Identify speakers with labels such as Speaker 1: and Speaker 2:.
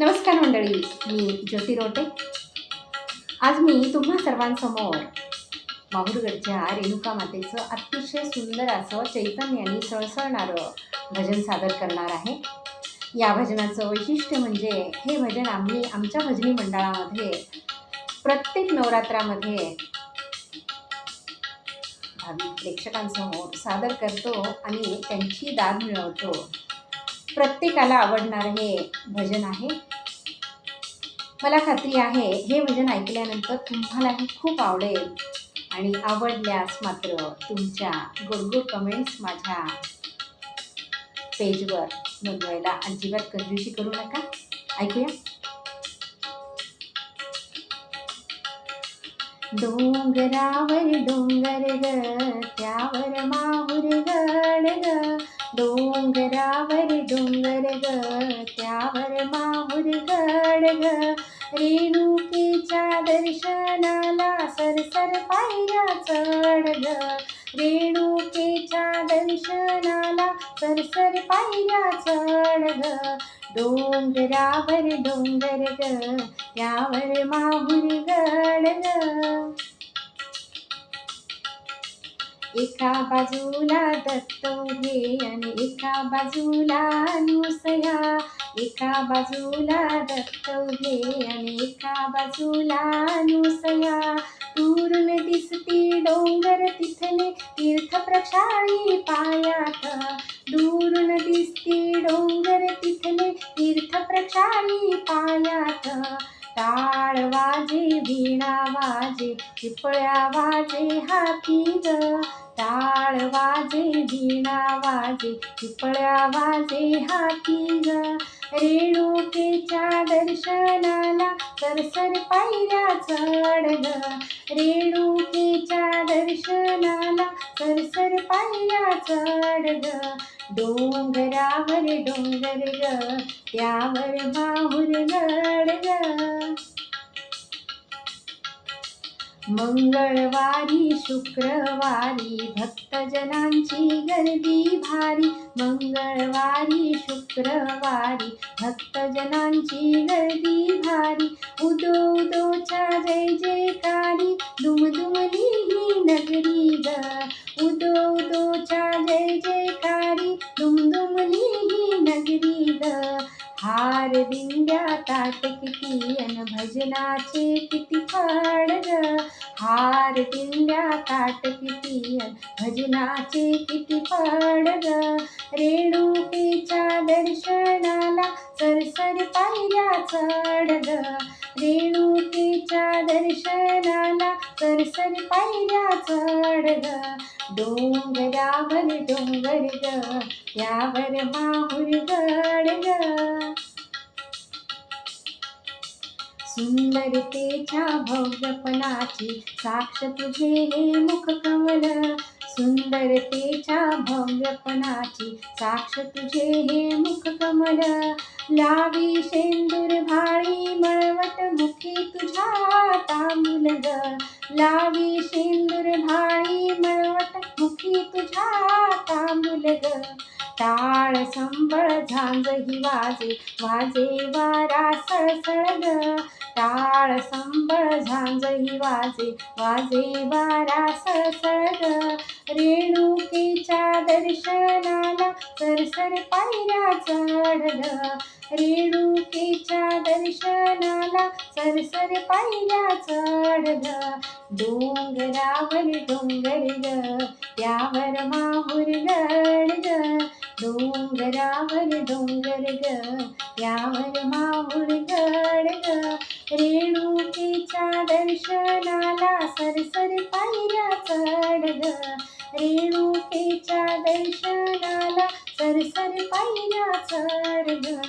Speaker 1: नमस्कार मंडळी, मी ज्योती रोटे. आज मी तुम्हा सर्वांसमोर माहूरगडच्या रेणुका मातेचं अतिशय सुंदर असं चैतन्याने सळसळणारं भजन सादर करणार आहे. या भजनाचं वैशिष्ट्य म्हणजे हे भजन आम्ही आमच्या भजनी मंडळामध्ये प्रत्येक नवरात्रामध्ये भाविक प्रेक्षकांसमोर सादर करतो आणि त्यांची दाद मिळवतो. प्रत्येकाला आवडणारं हे भजन आहे. मला खात्री आहे हे भजन ऐकल्यानंतर तुम्हालाही खूप आवडेल आणि आवडल्यास मात्र तुमच्या गोड कमेंट्स माझ्या पेजवर नोंदवायला अजिबात कंजूसी करू नका. ऐकूया. डोंगरावर डोंगर ग, त्यावर माहुर गड ग. डोंगरावर डोंगर ग, त्यावर माहुर गड ग. रेणुकेच्या दर्शनाला सरसर पायऱ्या चढ ग. रेणुकेच्या दर्शनाला सरसर पायऱ्या चढ ग. डोंगरावर डोंगर ग, त्यावर माहुर गड ग. एका बाजूला दत्त उभे आणि एका बाजूला अनुसया. एका बाजूला दत्त उभे आणि एका बाजूला अनुसया. दुरून दिसती डोंगर तिथले तीर्थ प्रक्षाळी पायात. दुरून दिसती डोंगर तिथले तीर्थ प्रक्षाळी पायात. टाळ वाजे, वीणा वाजे, पिपळ्या वाजे हाती ग. टाळ वाजे, वीणा वाजे, पिपळ्या वाजे हाती ग. रेणुकेच्या दर्शनाला सरसर पायऱ्या चढ ग. रेणुकेच्या दर्शनाला सरसर पायऱ्या चढ ग. डोंगरावर डोंगर ग, त्यावर माहुर गड ग. मंगळवारी शुक्रवारी भक्तजनांची गर्दी भारी. मंगळवारी शुक्रवारी भक्तजनांची गर्दी भारी. उदो उदोच्या जय जयकारी, दुमदुमली ही नगरी ग. उदो उदोच्या जय जयकारी, दुमदुमली ही नगरी ग. हार दिंड्या ताट किती अन भजनाचे किती फड ग. हार दिंड्या ताट किती अन भजनाचे किती फड ग. रेणुकेच्या दर्शनाला सरसर पायऱ्या चढ ग. रेणुकेच्या दर्शनाला सरसर पायऱ्या चढ ग. डोंगरावर डोंगर ग, त्यावर माहुर गड ग. सुंदरतेच्या भव्यपणाची साक्ष तुझे हे मुख कमल. सुंदरतेच्या भव्यपणाची साक्ष तुझे हे मुख कमल. लावी शेंदूर भाळी मळवट मुखी तुझ्या तांबूल ग. लावी शेंदूर भाळी मळवट मुखी तुझ्या तांबूल ग. टाळ संबळ झांज ही वाजे, वाजे वारा सळसळ ग. टाळ संबळ झांज ही वाजे, वाजे वारा सळसळ ग. रेणुकेच्या दर्शनाला सरसर पायऱ्या चढ ग. रेणुकेच्या दर्शनाला सरसर पायऱ्या चढ ग. डोंगरावर डोंगर ग, त्यावर माहुर गड ग. डोंगरावर डोंगर ग, त्यावर माहुर गड ग. रेणुकेच्या दर्शनाला सरसर पायऱ्या चढ ग. रेणुकेच्या दर्शनाला सरसर पायऱ्या चढ ग.